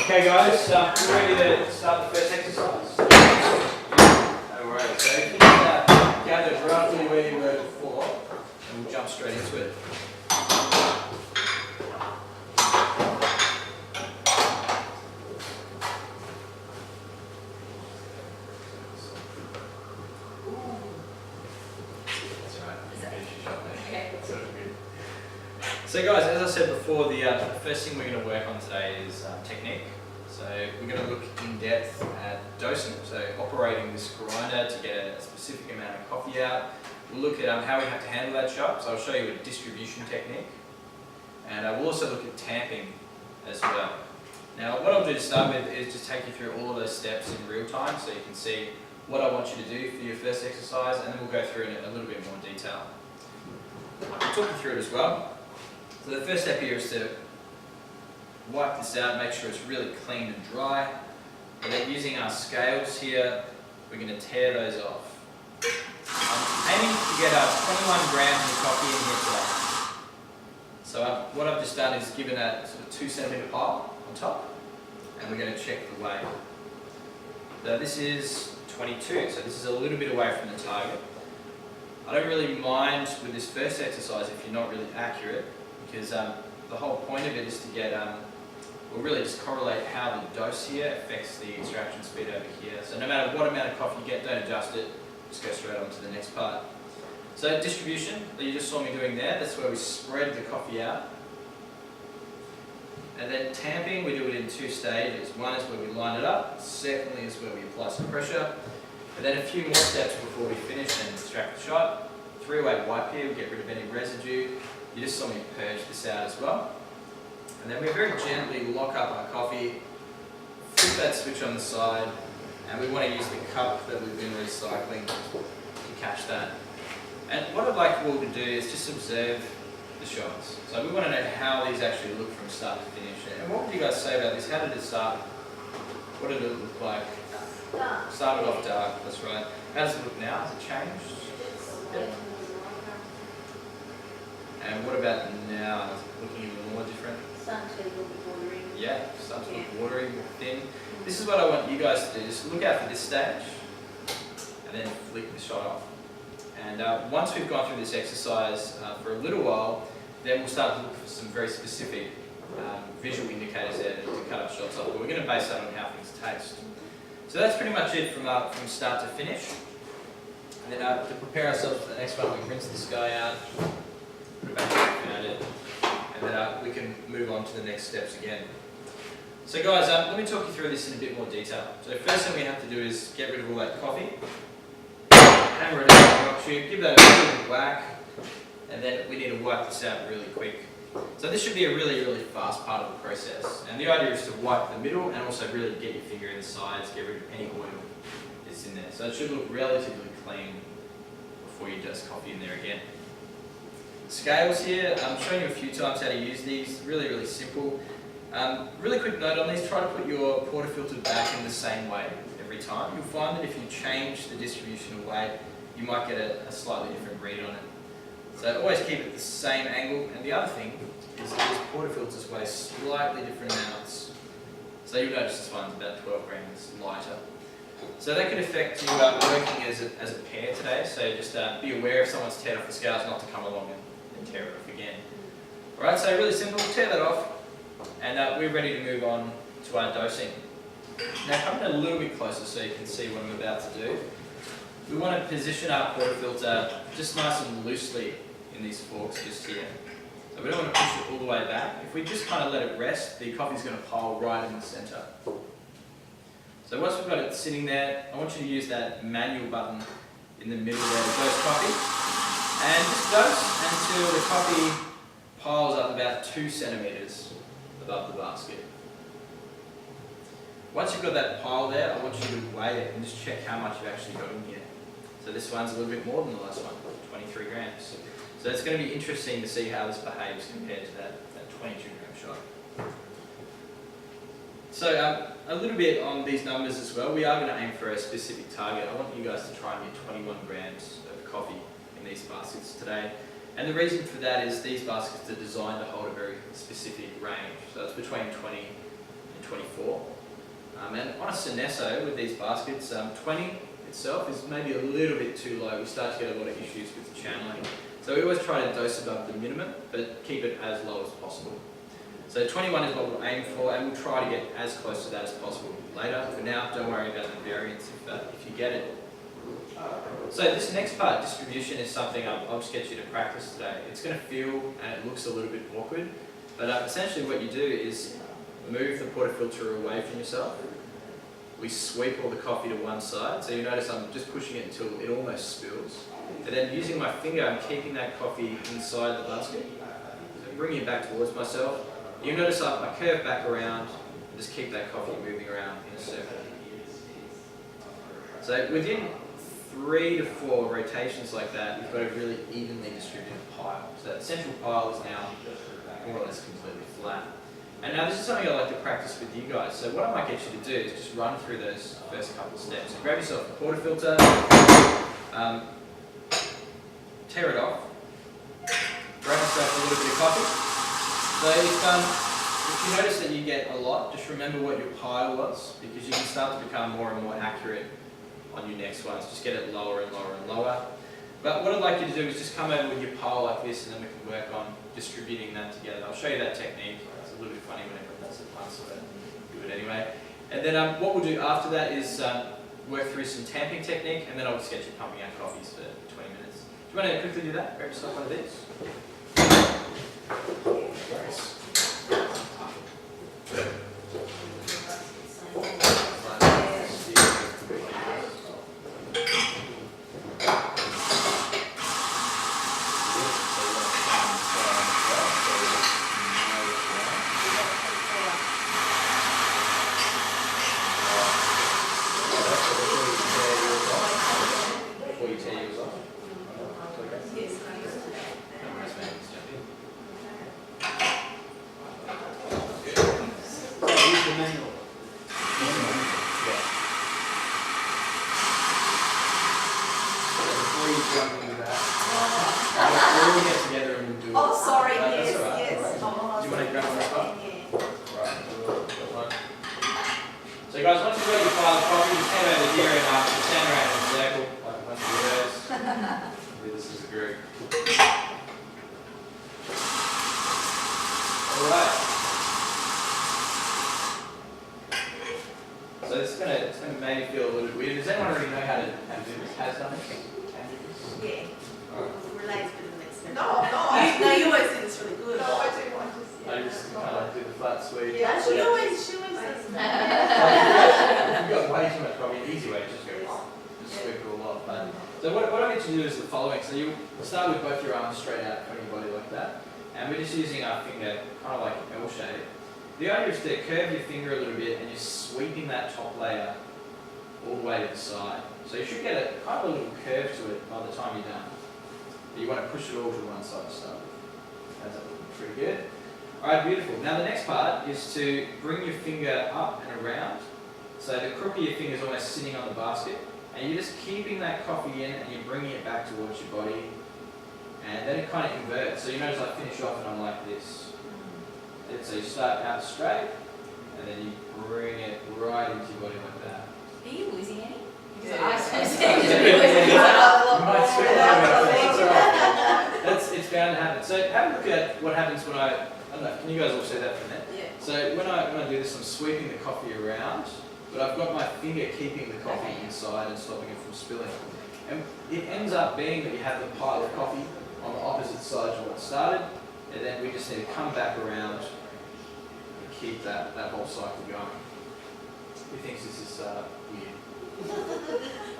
Okay guys, we're ready to start the first exercise. Alright, so if you gathered roughly where you were before, and we'll jump straight into it. So guys, as I said before, the first thing we're going to work on today is technique. So we're going to look in depth at dosing, so operating this grinder to get a specific amount of coffee out. We'll look at how we have to handle that shot, so I'll show you a distribution technique. And we'll also look at tamping as well. Now what I'll do to start with is just take you through all of those steps in real time so you can see what I want you to do for your first exercise, and then we'll go through it in a little bit more detail. I'll talk you through it as well. So the first step here is to wipe this out, make sure it's really clean and dry. And then using our scales here, we're going to tear those off. I'm aiming to get 21 grams of coffee in here today. So what I've just done is given a sort of 2 centimetre pile on top, and we're going to check the weight. So this is 22, so this is a little bit away from the target. I don't really mind with this first exercise if you're not really accurate, because the whole point of it is to get, we'll really just correlate how the dose here affects the extraction speed over here. So no matter what amount of coffee you get, don't adjust it, just go straight on to the next part. So distribution, that you just saw me doing there, that's where we spread the coffee out. And then tamping, we do it in 2 stages. One is where we line it up, secondly is where we apply some pressure. And then a few more steps before we finish and extract the shot. 3-way wipe here, we get rid of any residue. You just saw me purge this out as well. And then we very gently lock up our coffee, flip that switch on the side, and we want to use the cup that we've been recycling to catch that. And what I'd like you all to do is just observe the shots. So we want to know how these actually look from start to finish. And what would you guys say about this? How did it start? What did it look like? Dark. Started off dark, that's right. How does it look now? Has it changed? Yep. And what about now? Is it looking even more different? Starting to look watery. Yeah, starting to look watery, more thin. This is what I want you guys to do. Just look out for this stage and then flick the shot off. And once we've gone through this exercise for a little while, then we'll start to look for some very specific visual indicators there to cut our shots off. But we're going to base that on how things taste. So that's pretty much it from start to finish. And then to prepare ourselves for the next one, we rinse this guy out, put it back where we found it, and then we can move on to the next steps again. So guys, let me talk you through this in a bit more detail. So the first thing we have to do is get rid of all that coffee, hammer it out the rock tube, give that a little bit of whack, and then we need to wipe this out really quick. So this should be a really, really fast part of the process. And the idea is to wipe the middle and also really get your finger in the sides, get rid of any oil that's in there. So it should look relatively clean before you dust coffee in there again. Scales here, I'm showing you a few times how to use these, really, really simple. Really quick note on these, try to put your portafilter back in the same way every time. You'll find that if you change the distribution of weight, you might get a slightly different read on it. So always keep it the same angle, and the other thing is that these portafilters weigh slightly different amounts. So you'll notice this one's about 12 grams lighter. So that could affect you working as a pair today, so just be aware if someone's teared off the scales not to come along and tear it off again. Alright, so really simple, tear that off, and we're ready to move on to our dosing. Now come in a little bit closer so you can see what I'm about to do. We want to position our portafilter just nice and loosely in these forks just here. So we don't want to push it all the way back. If we just kind of let it rest, the coffee's going to pile right in the centre. So once we've got it sitting there, I want you to use that manual button in the middle there to dose coffee. And just dose until the coffee piles up about 2 centimetres above the basket. Once you've got that pile there, I want you to weigh it and just check how much you've actually got in here. So this one's a little bit more than the last one, 23 grams. So it's going to be interesting to see how this behaves compared to that 22 gram shot. So a little bit on these numbers as well. We are going to aim for a specific target. I want you guys to try and get 21 grams of coffee in these baskets today. And the reason for that is these baskets are designed to hold a very specific range. So it's between 20 and 24. And on a Synesso with these baskets, 20 itself is maybe a little bit too low. We start to get a lot of issues with the channeling. So we always try to dose above the minimum, but keep it as low as possible. So 21 is what we'll aim for, and we'll try to get as close to that as possible later. For now, don't worry about the variance if you get it. So this next part, distribution, is something I'll just get you to practice today. It's going to feel and it looks a little bit awkward, but essentially what you do is move the portafilter away from yourself. We sweep all the coffee to one side, so you notice I'm just pushing it until it almost spills. And then using my finger, I'm keeping that coffee inside the basket. So bringing it back towards myself. You notice I curve back around and just keep that coffee moving around in a circle. So within 3 to 4 rotations like that, you've got a really evenly distributed pile. So that central pile is now more or less completely flat. And now this is something I'd like to practice with you guys. So what I might get you to do is just run through those first couple of steps. So grab yourself a portafilter, tear it off, grab yourself a little bit of coffee. So if you notice that you get a lot, just remember what your pile was, because you can start to become more and more accurate on your next ones. Just get it lower and lower and lower. But what I'd like you to do is just come over with your pile like this, and then we can work on distributing that together. I'll show you that technique. It's a little bit funny when everyone does it once, but do it anyway. And then what we'll do after that is work through some tamping technique, and then I'll just get you pumping out coffees for 20 minutes. Do you want to quickly do that? Grab yourself one of these. Nice. So guys, once you've got your pile of coffee, just head over here and stand around in a circle, like a bunch of weirdos. Do this as a group. Alright. So it's gonna maybe feel a little bit weird. Does anyone already know how to do this? Has done it? Yeah. Relates to the next step. No, you always do this really good. No, I do want to see. I just kind of do the flat sweep. Yeah, she always does that. If you've got way too much coffee, an easy way is just sweep it all off. So what I get you to do is the following. So you start with both your arms straight out in front of your body like that. And we're just using our finger kind of like an L shape. The idea is to curve your finger a little bit and you're sweeping that top layer all the way to the side. So you should get a kind of a little curve to it by the time you're done. But you want to push it all to one side to start with. That's looking pretty good. Alright, beautiful. Now the next part is to bring your finger up and around. So the crook of your finger is almost sitting on the basket. And you're just keeping that coffee in and you're bringing it back towards your body. And then it kind of inverts. So you notice I finish off and I'm like this. So you start out straight, and then you bring it right into your body like that. Are you losing any? Yeah. I suppose It's bound to happen. So have a look at what happens when I don't know, can you guys all see that for a minute? Yeah. So when I do this, I'm sweeping the coffee around, but I've got my finger keeping the coffee inside and stopping it from spilling. And it ends up being that you have the pile of coffee on the opposite side to what started, and then we just need to come back around and keep that whole cycle going. Who thinks this is weird?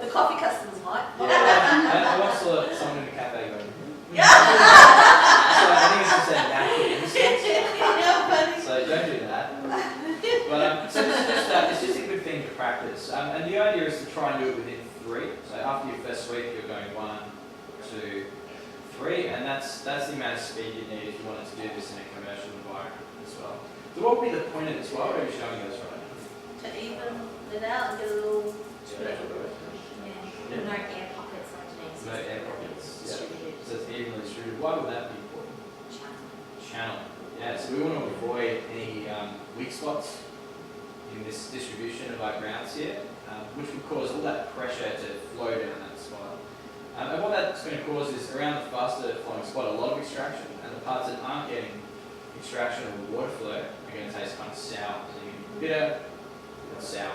The coffee customers might. Yeah, I once saw someone in a cafe going, so I think it's just a natural instinct. So don't do that. But so it's just a good thing to practice. And the idea is to try and do it within 3. So after your first sweep, you're going 1, 2, 3, and that's the amount of speed you need if you wanted to do this in a commercial environment as well. So what would be the point of this? Why would I be showing you this right now? To even it out and get a little. No air pockets underneath. No air pockets. Yeah. Distributed. So it's evenly distributed. Why would that be important? Channel. Channel. Yeah, so we want to avoid any weak spots in this distribution of our grounds here, which will cause all that pressure to flow down that spot. And what that's going to cause is around the faster flowing spot, a lot of extraction, and the parts that aren't getting extraction or water flow are going to taste kind of sour. So you're getting bitter and sour.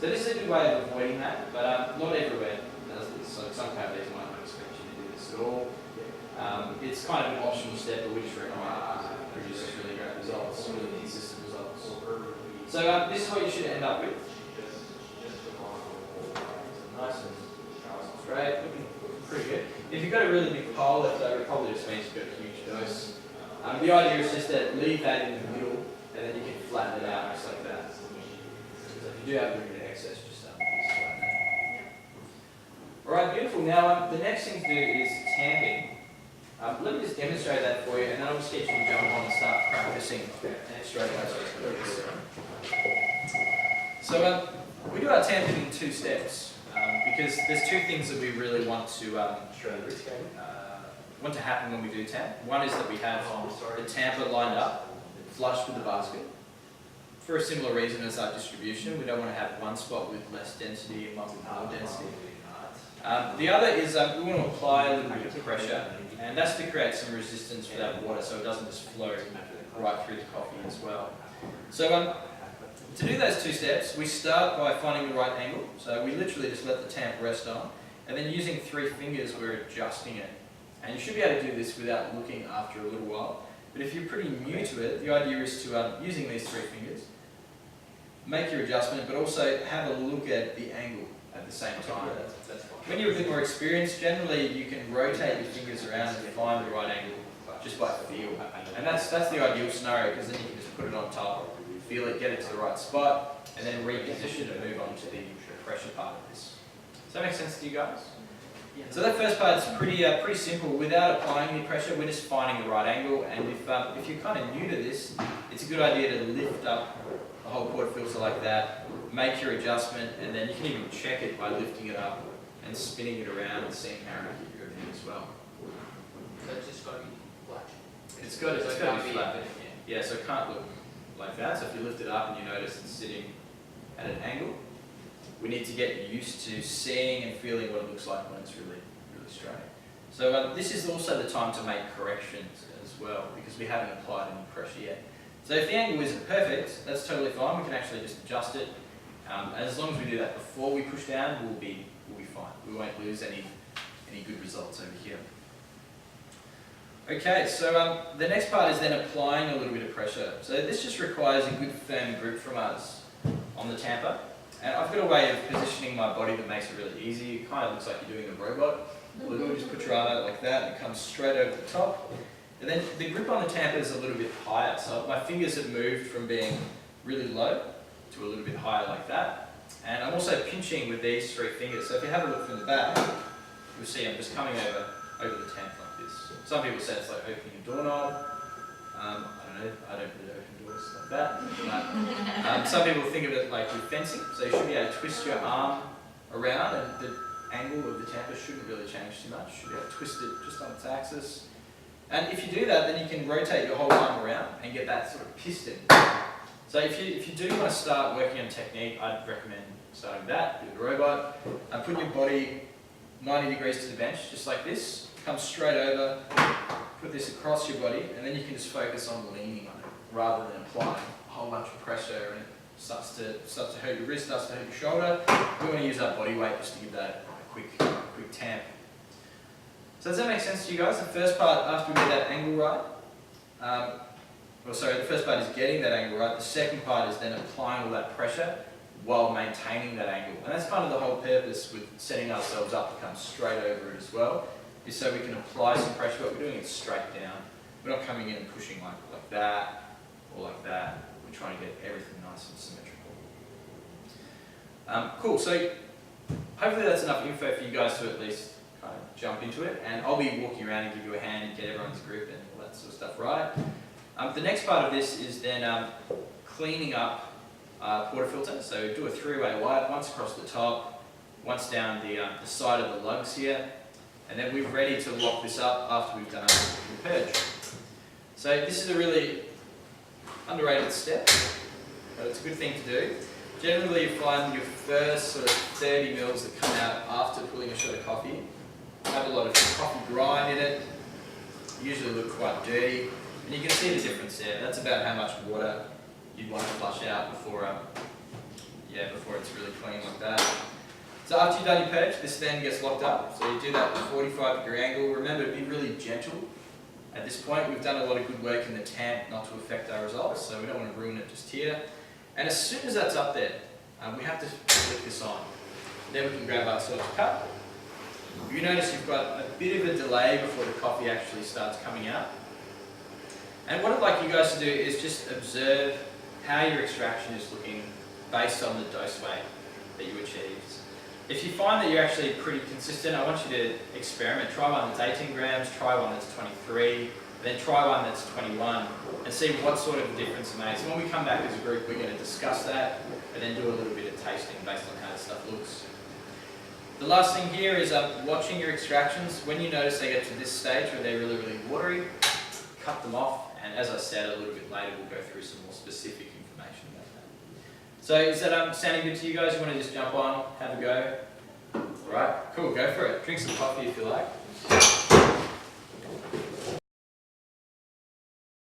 So this is a good way of avoiding that, but not everywhere does this. So some cafes might not expect you to do this at all. It's kind of an optional step, but we just recommend it because it produces really great results, really consistent results. So this is what you should end up with. Nice and straight, looking pretty good. If you've got a really big pile left over, it probably just means you've got a huge dose. The idea is just to leave that in the middle, and then you can flatten it out just like that. So if you do have a bit of excess, just flatten it. Alright, beautiful. Now the next thing to do is tamping. Let me just demonstrate that for you, and then I'll just get you to jump on and start practicing straight away. So we do our tamping in 2 steps, because there's 2 things that we really want to happen when we do tamp. One is that we have the tamper lined up, flush with the basket. For a similar reason as our distribution, we don't want to have one spot with less density and one with more density. The other is we want to apply a little bit of pressure, and that's to create some resistance for that water so it doesn't just flow right through the coffee as well. So to do those 2 steps, we start by finding the right angle. So we literally just let the tamp rest on, and then using 3 fingers we're adjusting it. And you should be able to do this without looking after a little while. But if you're pretty new to it, the idea is to, using these 3 fingers, make your adjustment, but also have a look at the angle at the same time. When you're a bit more experienced, generally you can rotate your fingers around and find the right angle just by feel. And that's the ideal scenario, because then you can just put it on top, feel it, get it to the right spot, and then reposition and move on to the pressure part of this. Does that make sense to you guys? So that first part is pretty simple. Without applying any pressure, we're just finding the right angle. And if you're kind of new to this, it's a good idea to lift up the whole quart filter like that, make your adjustment, and then you can even check it by lifting it up and spinning it around and seeing how accurate you're in as well. So it's just got to be flat. It's got to be flat. Yeah, so it can't look like that. So if you lift it up and you notice it's sitting at an angle, we need to get used to seeing and feeling what it looks like when it's really straight. So this is also the time to make corrections as well, because we haven't applied any pressure yet. So if the angle isn't perfect, that's totally fine. We can actually just adjust it. And as long as we do that before we push down, we'll be fine. We won't lose any good results over here. Okay, so the next part is then applying a little bit of pressure. So this just requires a good firm grip from us on the tamper. And I've got a way of positioning my body that makes it really easy. It kind of looks like you're doing a robot. You just put your arm out like that and it comes straight over the top. And then the grip on the tamper is a little bit higher. So my fingers have moved from being really low to a little bit higher like that. And I'm also pinching with these 3 fingers. So if you have a look from the back, you'll see I'm just coming over the tamp like this. Some people say it's like opening a doorknob. I don't know, I don't really open doors like that. But, some people think of it like with fencing. So you should be able to twist your arm around, and the angle of the tamper shouldn't really change too much. You should be able to twist it just on its axis. And if you do that, then you can rotate your whole arm around and get that sort of piston. So if you do want to start working on technique, I'd recommend starting that with a robot, and put your body 90 degrees to the bench, just like this. Come straight over, put this across your body, and then you can just focus on leaning on it, rather than applying a whole bunch of pressure and it starts to hurt your wrist, starts to hurt your shoulder. We want to use our body weight just to give that a quick tamp. So does that make sense to you guys? The first part, after we get that angle right, the first part is getting that angle right. The second part is then applying all that pressure while maintaining that angle. And that's kind of the whole purpose with setting ourselves up to come straight over it as well, is so we can apply some pressure, but we're doing it straight down. We're not coming in and pushing like that or like that. We're trying to get everything nice and symmetrical. Cool, so hopefully that's enough info for you guys to at least kind of jump into it, and I'll be walking around and give you a hand and get everyone's grip and all that sort of stuff right. The next part of this is then cleaning up portafilter. So do a 3-way wipe, once across the top, once down the side of the lugs here, and then we're ready to lock this up after we've done the purge. So this is a really underrated step, but it's a good thing to do. Generally, you find your first sort of 30 mils that come out after pulling a shot of coffee have a lot of coffee grind in it, usually look quite dirty, and you can see the difference there. That's about how much water you'd want to flush out before it's really clean like that. So after you've done your purge, this then gets locked up. So you do that at a 45-degree angle. Remember to be really gentle. At this point, we've done a lot of good work in the tank not to affect our results, so we don't want to ruin it just here. And as soon as that's up there, we have to flick this on. Then we can grab ourselves a cup. You notice you've got a bit of a delay before the coffee actually starts coming out. And what I'd like you guys to do is just observe how your extraction is looking based on the dose weight that you achieved. If you find that you're actually pretty consistent, I want you to experiment. Try one that's 18 grams, try one that's 23, then try one that's 21, and see what sort of difference it makes. And when we come back as a group, we're going to discuss that, and then do a little bit of tasting based on how the stuff looks. The last thing here is watching your extractions. When you notice they get to this stage where they're really, really watery, cut them off, and as I said, a little bit later we'll go through some more specific information about that. So is that sounding good to you guys? You want to just jump on, have a go? Alright, cool, go for it. Drink some coffee if you like.